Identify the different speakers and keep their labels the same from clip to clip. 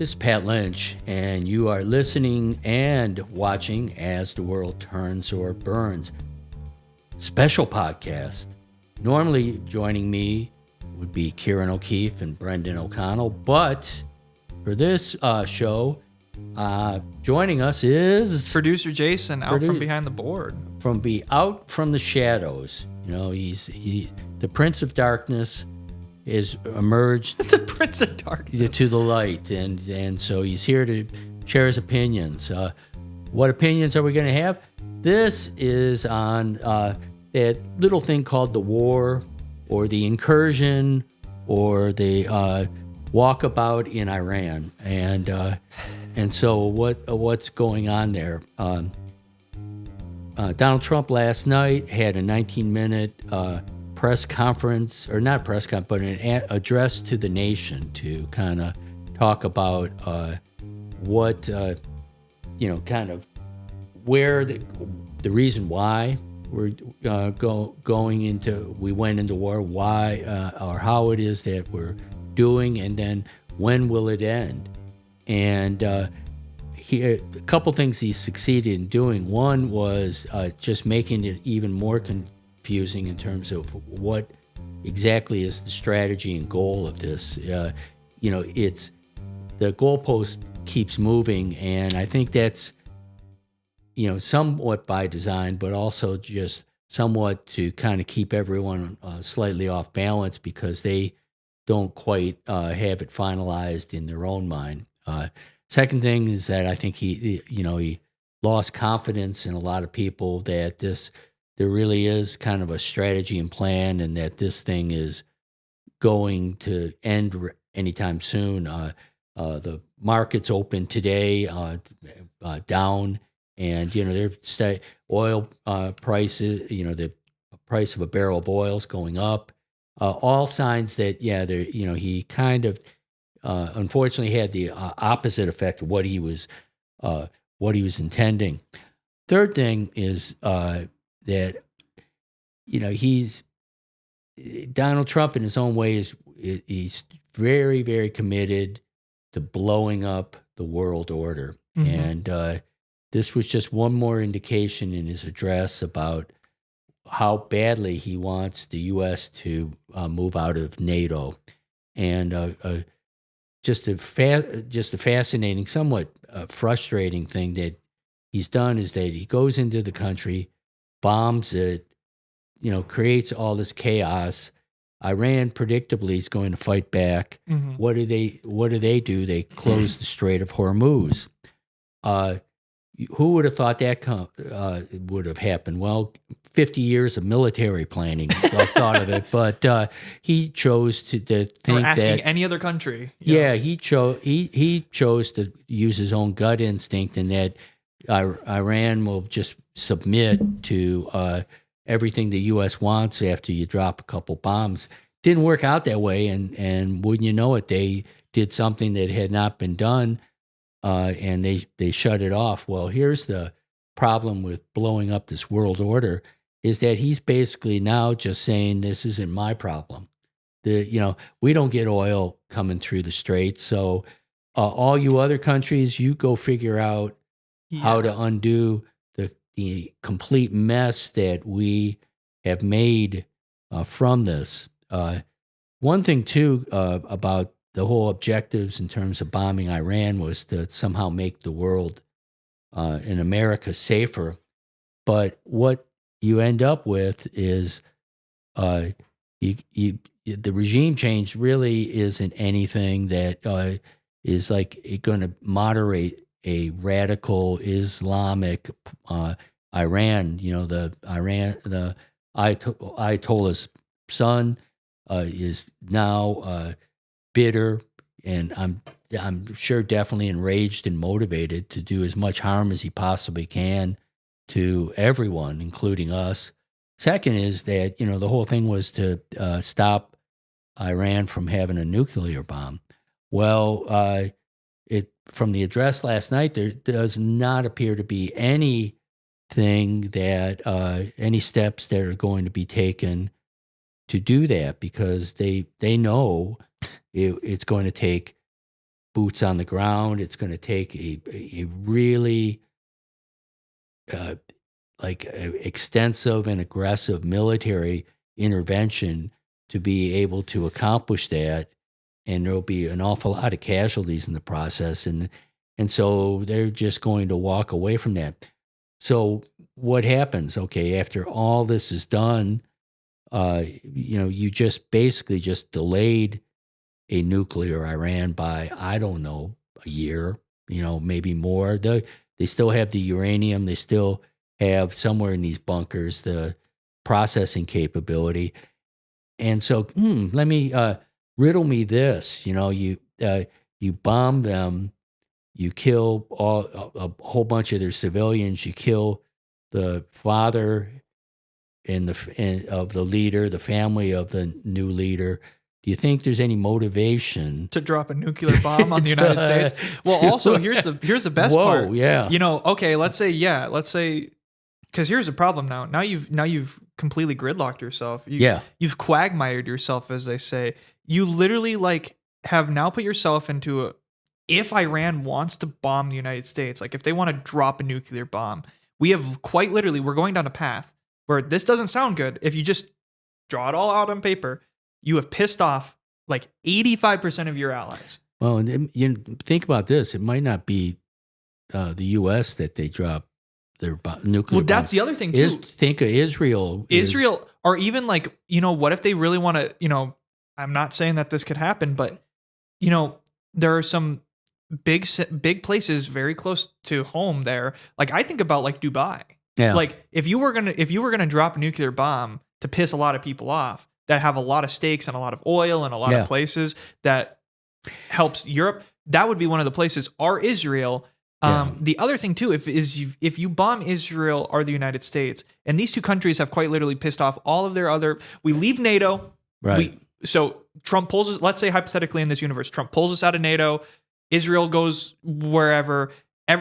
Speaker 1: This is Pat Lynch, and you are listening and watching As the World Turns or Burns. Special podcast. Normally joining me would be Kieran O'Keefe and Brendan O'Connell, but for this show, joining us is
Speaker 2: Producer Jayson out from behind the board.
Speaker 1: Out from the shadows. You know, the Prince of Darkness is emerged
Speaker 2: The Prince of Darkness
Speaker 1: to the light, and so he's here to share his opinions. What opinions are we going to have? This is on that little thing called the war, or the incursion, or the walkabout in Iran, and so what's going on there? Donald Trump last night had a 19-minute press conference, or not press conference, but an address to the nation to kind of talk about what, kind of where the reason why we're we went into war, why or how it is that we're doing, and then when will it end? And a couple things he succeeded in doing. One was just making it even more confusing in terms of what exactly is the strategy and goal of this. It's the goalpost keeps moving, and I think that's somewhat by design, but also just somewhat to kind of keep everyone slightly off balance because they don't quite have it finalized in their own mind. Second thing is that I think he lost confidence in a lot of people that there really is kind of a strategy and plan, and that this thing is going to end anytime soon. The market's open today, down, and oil prices. The price of a barrel of oil is going up. All signs that he kind of unfortunately had the opposite effect of what he was intending. Third thing is that he's Donald Trump in his own way he's very, very committed to blowing up the world order. Mm-hmm. And this was just one more indication in his address about how badly he wants the U.S. to move out of NATO. And just a fascinating, somewhat frustrating thing that he's done is that he goes into the country, bombs it, creates all this chaos. Iran predictably is going to fight back. Mm-hmm. What do they do? They close the Strait of Hormuz. Who would have thought that would have happened? Well, 50 years of military planning thought of it, but he chose to think
Speaker 2: or asking
Speaker 1: that
Speaker 2: any other country.
Speaker 1: Yeah, he chose to use his own gut instinct, and that Iran will just submit to everything the U.S. wants after you drop a couple bombs. Didn't work out that way, and wouldn't you know it, they did something that had not been done, and they shut it off. Well, here's the problem with blowing up this world order, is that he's basically now just saying, this isn't my problem. We don't get oil coming through the Strait, so all you other countries, you go figure out how to undo the complete mess that we have made from this. One thing, too, about the whole objectives in terms of bombing Iran was to somehow make the world and America safer. But what you end up with is the regime change really isn't anything that is like going to moderate a radical Islamic Iran. The Ayatollah's son is now bitter, and I'm sure definitely enraged and motivated to do as much harm as he possibly can to everyone, including us. Second is that the whole thing was to stop Iran from having a nuclear bomb. Well, from the address last night, there does not appear to be anything that any steps that are going to be taken to do that, because they know it's going to take boots on the ground. It's going to take a really extensive and aggressive military intervention to be able to accomplish that, and there'll be an awful lot of casualties in the process, and so they're just going to walk away from that. So what happens? Okay, after all this is done, you just basically just delayed a nuclear Iran by, I don't know, a year, maybe more. They still have the uranium. They still have somewhere in these bunkers the processing capability. And so, let me riddle me this. You bomb them, you kill a whole bunch of their civilians, you kill the father of the leader, the family of the new leader. Do you think there's any motivation
Speaker 2: to drop a nuclear bomb on the United States? Well, also here's the best part.
Speaker 1: Yeah.
Speaker 2: Okay, let's say, because here's the problem now. Now you've completely gridlocked yourself. You've quagmired yourself, as they say. You literally have now put yourself into if Iran wants to bomb the United States, if they want to drop a nuclear bomb, we have quite literally, we're going down a path where this doesn't sound good. If you just draw it all out on paper, you have pissed off 85% of your allies.
Speaker 1: Well, and think about this. It might not be the U.S. that they drop their nuclear
Speaker 2: Well, that's
Speaker 1: bomb.
Speaker 2: the other thing, too.
Speaker 1: Think of Israel.
Speaker 2: Or even what if they really want to, I'm not saying that this could happen, but, there are some big places very close to home there. I think about Dubai.
Speaker 1: Yeah.
Speaker 2: If you were gonna drop a nuclear bomb to piss a lot of people off that have a lot of stakes and a lot of oil and a lot of places that helps Europe, that would be one of the places. Or Israel. The other thing too, if you bomb Israel or the United States, and these two countries have quite literally pissed off all of their other, we leave NATO.
Speaker 1: Right.
Speaker 2: So Trump pulls us, let's say hypothetically in this universe, Trump pulls us out of NATO, Israel goes wherever,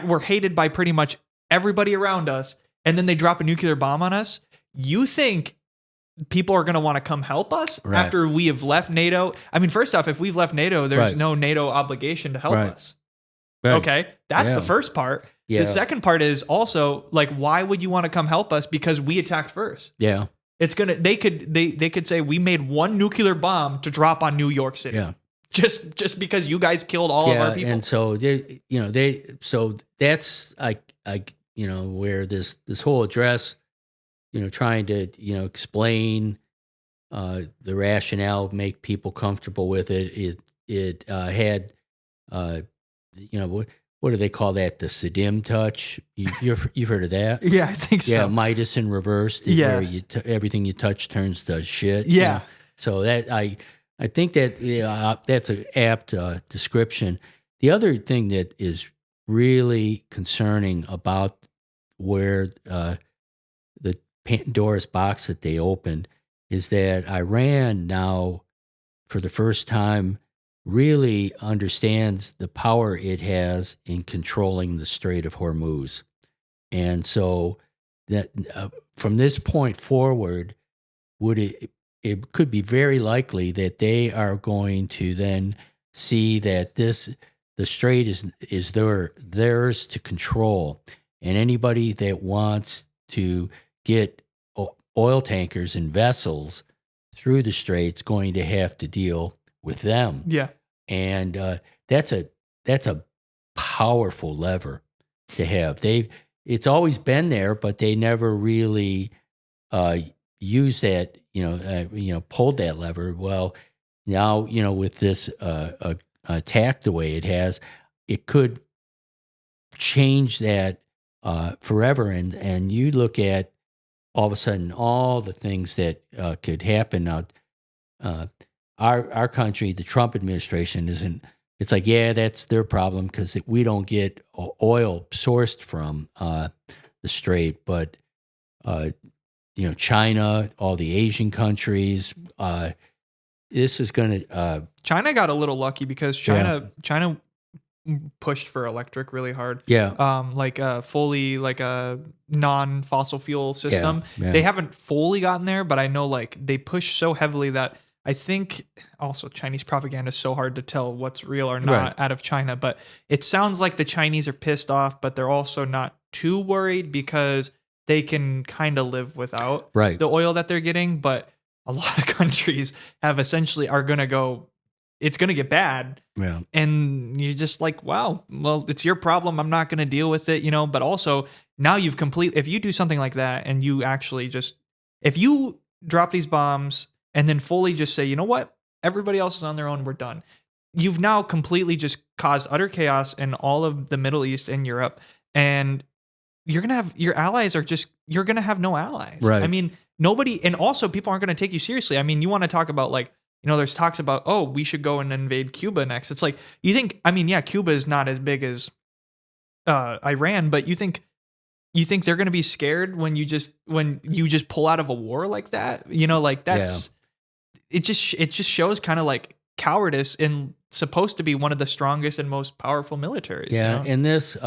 Speaker 2: we're hated by pretty much everybody around us, and then they drop a nuclear bomb on us. You think people are going to want to come help us after we have left NATO? I mean, first off, if we've left NATO, there's no NATO obligation to help us. Right. Okay, that's the first part. Yeah. The second part is also why would you want to come help us? Because we attacked first.
Speaker 1: Yeah,
Speaker 2: it's gonna. They could say we made one nuclear bomb to drop on New York City. Yeah, just because you guys killed all of our people.
Speaker 1: And so so that's where this whole address, trying to explain the rationale, make people comfortable with it. It had. What do they call that? The Saddam touch. You've heard of that?
Speaker 2: Yeah, I think so.
Speaker 1: Yeah, Midas in reverse. Where everything you touch turns to shit.
Speaker 2: Yeah.
Speaker 1: So that I think that that's an apt description. The other thing that is really concerning about where the Pandora's box that they opened is that Iran now, for the first time, really understands the power it has in controlling the Strait of Hormuz. And so that from this point forward, it could be very likely that they are going to then see that the strait is theirs to control. And anybody that wants to get oil tankers and vessels through the strait's going to have to deal with them.
Speaker 2: Yeah.
Speaker 1: And that's a powerful lever to have. It's always been there, but they never really used that, pulled that lever. Well, now, with this attack the way it has, it could change that forever. And you look at all of a sudden all the things that could happen. Now, our country, the Trump administration, isn't. It's that's their problem because we don't get oil sourced from the strait. But China, all the Asian countries, this is going to.
Speaker 2: China got a little lucky because China pushed for electric really hard.
Speaker 1: Yeah.
Speaker 2: Fully a non-fossil fuel system.
Speaker 1: Yeah.
Speaker 2: They haven't fully gotten there, but I know they push so heavily that I think also Chinese propaganda is so hard to tell what's real or not
Speaker 1: Right.
Speaker 2: out of China, but it sounds like the Chinese are pissed off, but they're also not too worried because they can kind of live without
Speaker 1: Right.
Speaker 2: the oil that they're getting. But a lot of countries have essentially are going to go, it's going to get bad.
Speaker 1: Yeah.
Speaker 2: And you're just like, wow, well, it's your problem. I'm not going to deal with it, but also now you've if you do something like that and you actually if you drop these bombs and then fully just say, you know what, everybody else is on their own, we're done. You've now completely just caused utter chaos in all of the Middle East and Europe. And you're going to have your allies you're going to have no allies.
Speaker 1: Right.
Speaker 2: I mean, nobody, and also people aren't going to take you seriously. I mean, you want to talk about there's talks about, oh, we should go and invade Cuba next. It's like, you think, I mean, yeah, Cuba is not as big as Iran, but you think they're going to be scared when you just pull out of a war like that? That's, it just shows kind of like cowardice in supposed to be one of the strongest and most powerful militaries.
Speaker 1: Yeah. And this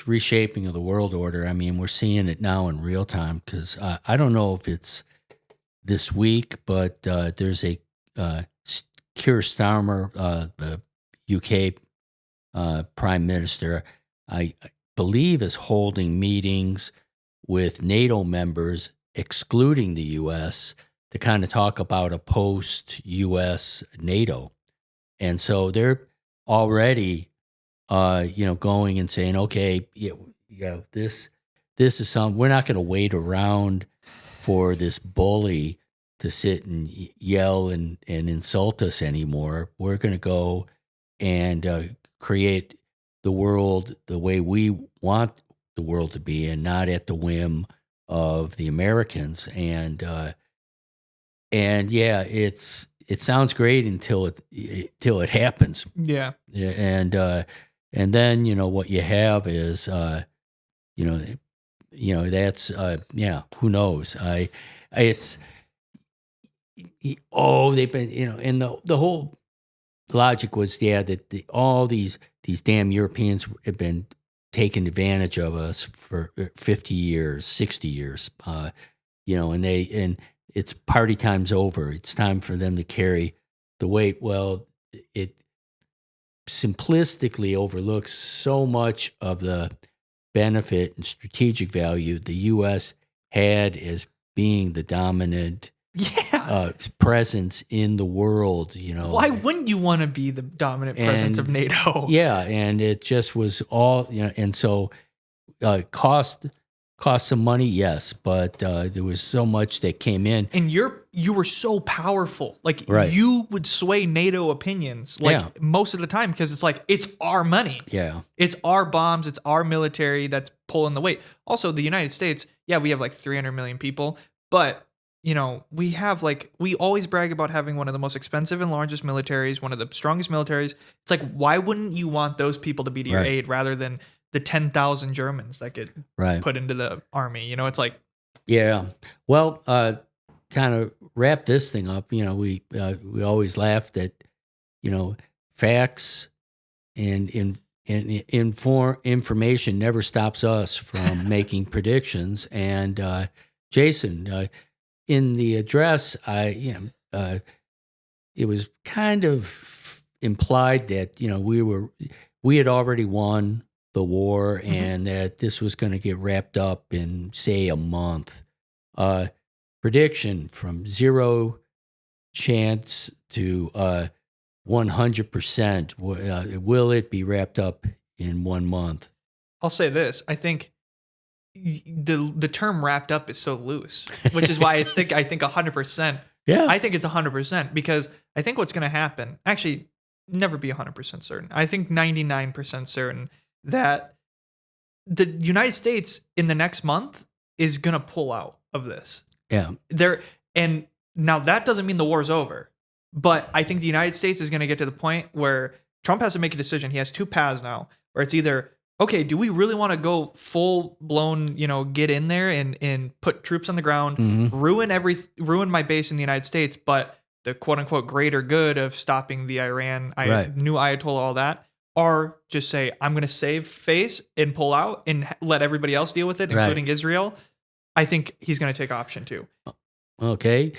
Speaker 1: reshaping of the world order, I mean, we're seeing it now in real time because I don't know if it's this week, but there's a Keir Starmer, the UK Prime Minister, I believe is holding meetings with NATO members, excluding the U.S., to kind of talk about a post-U.S. NATO. And so they're already, going and saying, okay, this is we're not going to wait around for this bully to sit and yell and insult us anymore. We're going to go and create the world the way we want the world to be, and not at the whim of the Americans. And yeah, it sounds great until it happens.
Speaker 2: Yeah.
Speaker 1: Yeah, and then what you have is that's who knows? They've been and the whole logic was that all these damn Europeans have been taking advantage of us for 50 years, 60 years, and it's party time's over. It's time for them to carry the weight. Well, it simplistically overlooks so much of the benefit and strategic value the U.S. had as being the dominant presence in the world.
Speaker 2: Why wouldn't you want to be the dominant presence of NATO?
Speaker 1: Yeah, and it just was all and so cost some money, yes, but there was so much that came in.
Speaker 2: And you were so powerful. Like,
Speaker 1: right.
Speaker 2: You would sway NATO opinions most of the time because it's like, it's our money.
Speaker 1: Yeah.
Speaker 2: It's our bombs. It's our military that's pulling the weight. Also, the United States, we have like 300 million people, but we have we always brag about having one of the most expensive and largest militaries, one of the strongest militaries. It's like, why wouldn't you want those people to be to your aid rather than the 10,000 Germans that get put into the army? It's like,
Speaker 1: yeah. Well, kind of wrap this thing up. We always laugh that facts and information never stops us from making predictions. And Jayson, in the address, it was kind of implied that we had already won the war, and that this was going to get wrapped up in, say, a month. Prediction from 0 chance to 100%. Will it be wrapped up in 1 month?
Speaker 2: I'll say this. I think the term wrapped up is so loose, which is why I think 100%.
Speaker 1: Yeah.
Speaker 2: I think it's 100% because I think what's going to happen, actually never be 100% certain. I think 99% certain that the United States in the next month is going to pull out of this.
Speaker 1: Yeah.
Speaker 2: And now that doesn't mean the war's over, but I think the United States is going to get to the point where Trump has to make a decision. He has two paths now, where it's either, okay, do we really want to go full blown, get in there and put troops on the ground, ruin my base in the United States, but the quote unquote greater good of stopping the new Ayatollah, all that, or just say, I'm going to save face and pull out and let everybody else deal with it, including Israel. I think he's going to take option 2.
Speaker 1: Okay.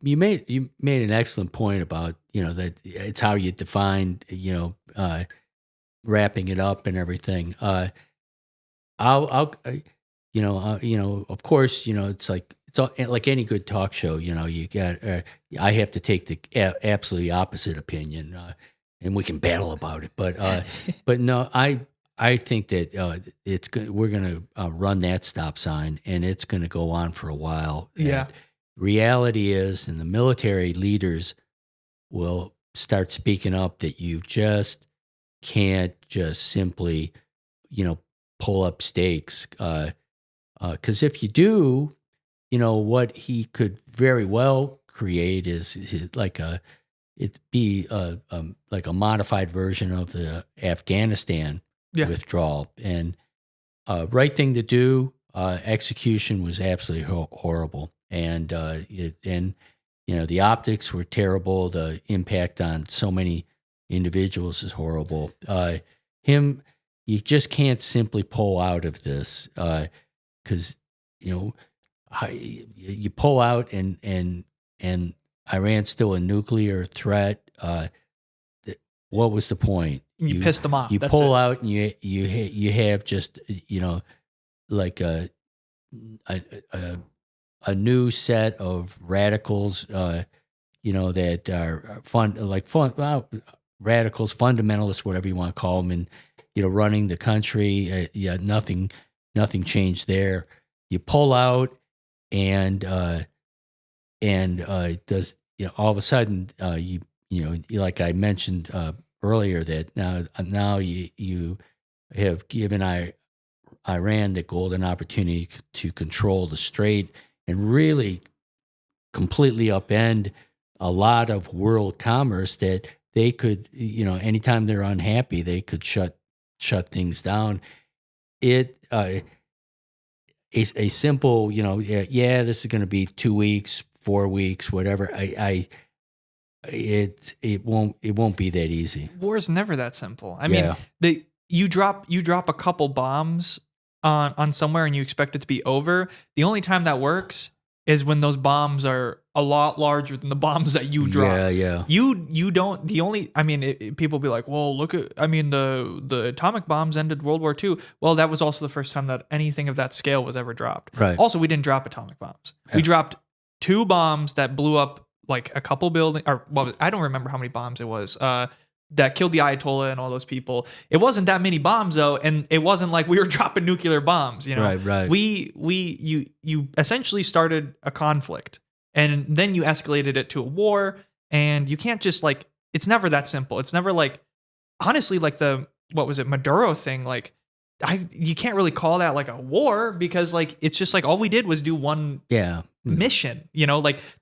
Speaker 1: you made an excellent point about that it's how you define wrapping it up and everything. I'll of course it's like any good talk show. You got I have to take the absolutely opposite opinion, and we can battle about it. But no, I think that it's good. We're going to run that stop sign, and it's going to go on for a while.
Speaker 2: Yeah.
Speaker 1: And reality is, and the military leaders will start speaking up that you just can't just simply, pull up stakes. Because if you do, what he could very well create is like it'd be like a modified version of the Afghanistan withdrawal. And right thing to do. Execution was absolutely horrible, and the optics were terrible. The impact on so many individuals is horrible. You just can't simply pull out of this because you pull out and Iran's still a nuclear threat. What was the point?
Speaker 2: You pissed them off.
Speaker 1: You pull out and you have just like a new set of radicals. That are radicals, fundamentalists, whatever you want to call them, and running the country. Nothing changed there. You pull out, and it does. All of a sudden, like I mentioned earlier, that now you have given Iran the golden opportunity to control the strait and really completely upend a lot of world commerce that they could, anytime they're unhappy, they could shut things down. A simple, this is going to be 2 weeks, 4 weeks, whatever. It won't be that easy.
Speaker 2: War is never that simple. I mean, you drop a couple bombs on somewhere and you expect it to be over. The only time that works is when those bombs are a lot larger than the bombs that you drop.
Speaker 1: Yeah.
Speaker 2: You don't. The only. I mean, people be like, well, look at. I mean, the atomic bombs ended World War II. Well, that was also the first time that anything of that scale was ever dropped.
Speaker 1: Right.
Speaker 2: Also, we didn't drop atomic bombs. Yeah. We dropped 2 bombs that blew up like a couple buildings, or I don't remember how many bombs it was. That killed the Ayatollah and all those people. It wasn't that many bombs though, and it wasn't like we were dropping nuclear bombs.
Speaker 1: Right.
Speaker 2: You essentially started a conflict, and then you escalated it to a war. And you can't just it's never that simple. It's never honestly, what was it, Maduro thing? You can't really call that like a war because it's just all we did was do one mission.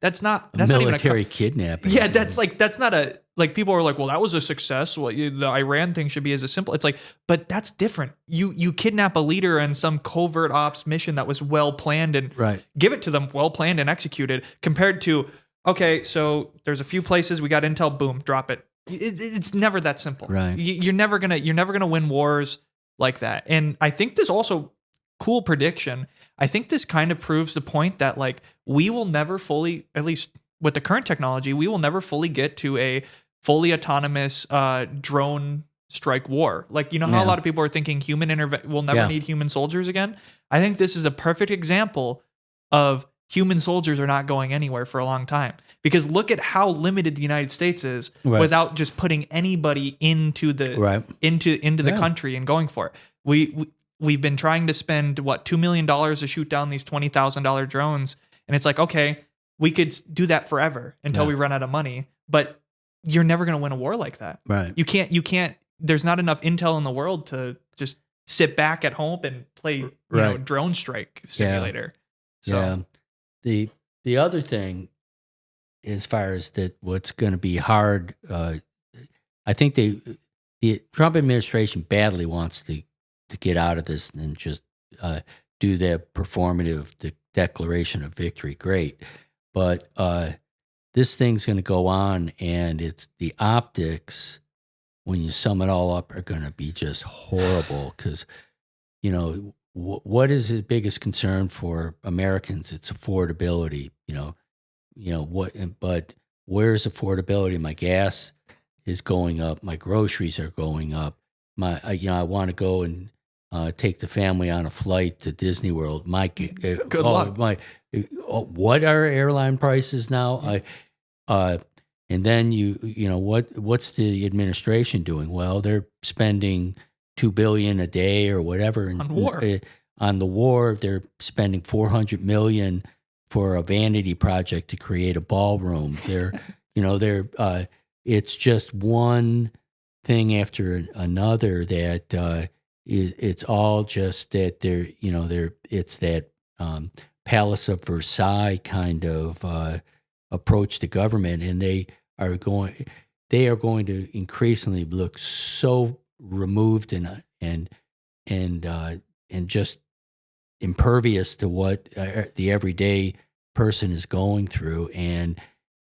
Speaker 2: That's not
Speaker 1: military
Speaker 2: not
Speaker 1: kidnapping.
Speaker 2: Yeah, that's not a people are like, well, that was a success. Well, the Iran thing should be as a simple. It's but that's different. You kidnap a leader in some covert ops mission that was well planned and give it to them well planned and executed. Compared to okay, so there's a few places we got intel, boom, drop it. It's never that simple.
Speaker 1: Right.
Speaker 2: You're never gonna win wars like that. And I think this also cool prediction. I think this kind of proves the point that we will never fully, at least with the current technology, we will never fully get to a fully autonomous drone strike war. How a lot of people are thinking we'll never need human soldiers again. I think this is a perfect example of human soldiers are not going anywhere for a long time, because look at how limited the United States is without just putting anybody into the into the country and going for it. We've been trying to spend $2 million to shoot down these $20,000 drones, and it's okay, we could do that forever until we run out of money, but you're never going to win a war like that.
Speaker 1: Right.
Speaker 2: You can't. There's not enough intel in the world to just sit back at home and play drone strike simulator. So.
Speaker 1: Yeah. The other thing, as far as what's going to be hard, I think the Trump administration badly wants to get out of this and just do the performative declaration of victory. Great. But this thing's going to go on, and it's the optics, when you sum it all up, are going to be just horrible because, what is the biggest concern for Americans? It's affordability. but where's affordability? My gas is going up. My groceries are going up. I want to go and take the family on a flight to Disney World.
Speaker 2: Good luck.
Speaker 1: What are airline prices now? And then what's the administration doing? Well, they're spending $2 billion a day or whatever
Speaker 2: On war.
Speaker 1: On the war. They're spending $400 million for a vanity project to create a ballroom. It's just one thing after another that it's all just that it's that Palace of Versailles kind of approach to government, and they are going to increasingly look so removed and just impervious to what the everyday person is going through, and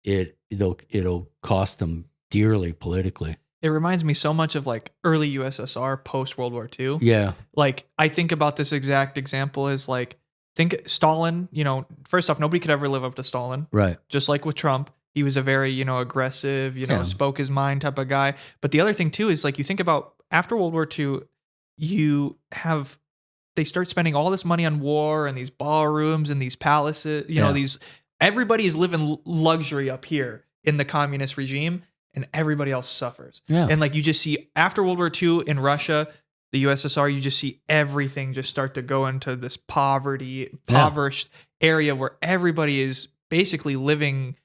Speaker 1: it'll cost them dearly politically.
Speaker 2: It reminds me so much of like early USSR post World War II.
Speaker 1: Yeah.
Speaker 2: Like I think about this exact example as like, think Stalin, first off, nobody could ever live up to Stalin.
Speaker 1: Right.
Speaker 2: Just like with Trump, he was a very, aggressive, spoke his mind type of guy. But the other thing too is like, you think about after World War II, they start spending all this money on war and these ballrooms and these palaces, everybody is living luxury up here in the communist regime, and everybody else suffers.
Speaker 1: Yeah.
Speaker 2: And like you just see after World War II in Russia, the USSR, you just see everything just start to go into this impoverished area where everybody is basically living,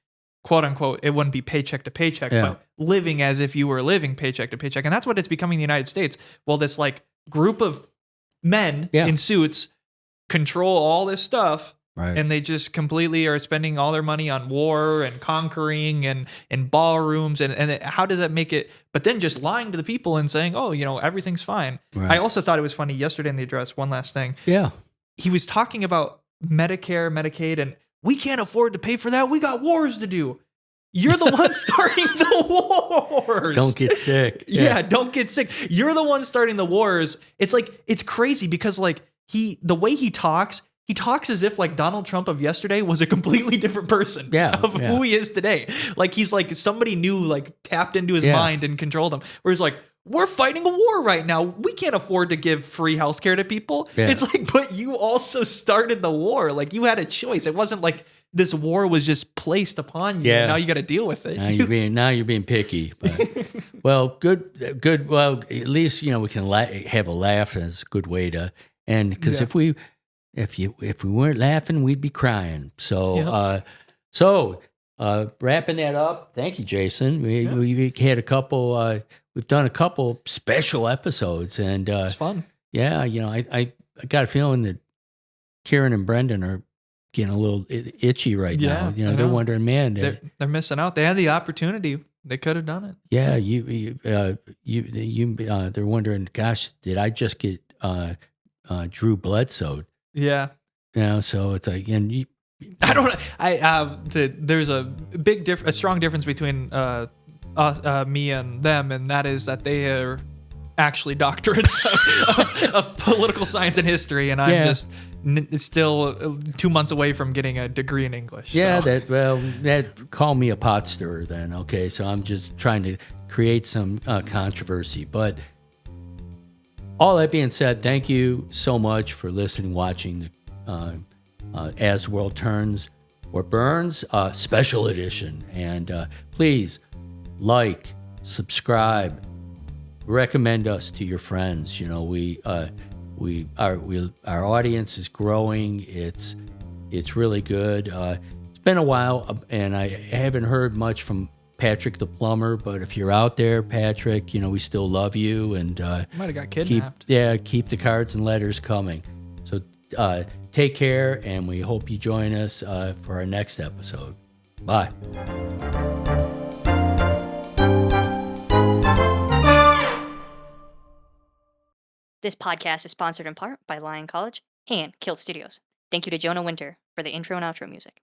Speaker 2: quote unquote, it wouldn't be paycheck to paycheck, but living as if you were living paycheck to paycheck. And that's what it's becoming in the United States. Well, this like group of men in suits control all this stuff.
Speaker 1: Right.
Speaker 2: And they just completely are spending all their money on war and conquering and ballrooms. And how does that make it? But then just lying to the people and saying, oh, everything's fine. Right. I also thought it was funny yesterday in the address. One last thing.
Speaker 1: Yeah.
Speaker 2: He was talking about Medicare, Medicaid, and we can't afford to pay for that. We got wars to do. You're the one starting the wars.
Speaker 1: Don't get sick.
Speaker 2: Yeah, don't get sick. You're the one starting the wars. It's like, it's crazy because like the way he talks as if like Donald Trump of yesterday was a completely different person of who he is today. Like he's like somebody new, like tapped into his mind and controlled him. Where he's like, we're fighting a war right now. We can't afford to give free healthcare to people. Yeah. It's like, but you also started the war. Like you had a choice. It wasn't like this war was just placed upon you. Yeah. And now you got to deal with it.
Speaker 1: Now you're being picky. But, well, good. Well, at least we can have a laugh, and it's a good way to. And because if we weren't laughing, we'd be crying. So wrapping that up. Thank you, Jayson. We had a couple. We've done a couple special episodes, and
Speaker 2: it's fun.
Speaker 1: Yeah, I got a feeling that Kieran and Brendan are getting a little itchy right now. They're wondering, man,
Speaker 2: they're missing out. They had the opportunity. They could have done it.
Speaker 1: Yeah, they're wondering, gosh, did I just get Drew Bledsoe?
Speaker 2: Yeah.
Speaker 1: So it's like, and
Speaker 2: there's a strong difference between me and them, and that is that they are actually doctorates of political science and history, and I'm just still 2 months away from getting a degree in English.
Speaker 1: Yeah, that call me a pot stirrer then. Okay, so I'm just trying to create some controversy, but. All that being said, thank you so much for listening, watching As the World Turns or Burns, special edition. And please like, subscribe, recommend us to your friends. Our audience is growing. It's really good. It's been a while, and I haven't heard much from Patrick the plumber, but if you're out there, Patrick, we still love you, and
Speaker 2: might have got kidnapped.
Speaker 1: Keep the cards and letters coming. So take care, and we hope you join us for our next episode. Bye.
Speaker 3: This podcast is sponsored in part by Lyon College and KILT Studios. Thank you to Jonah Winter for the intro and outro music.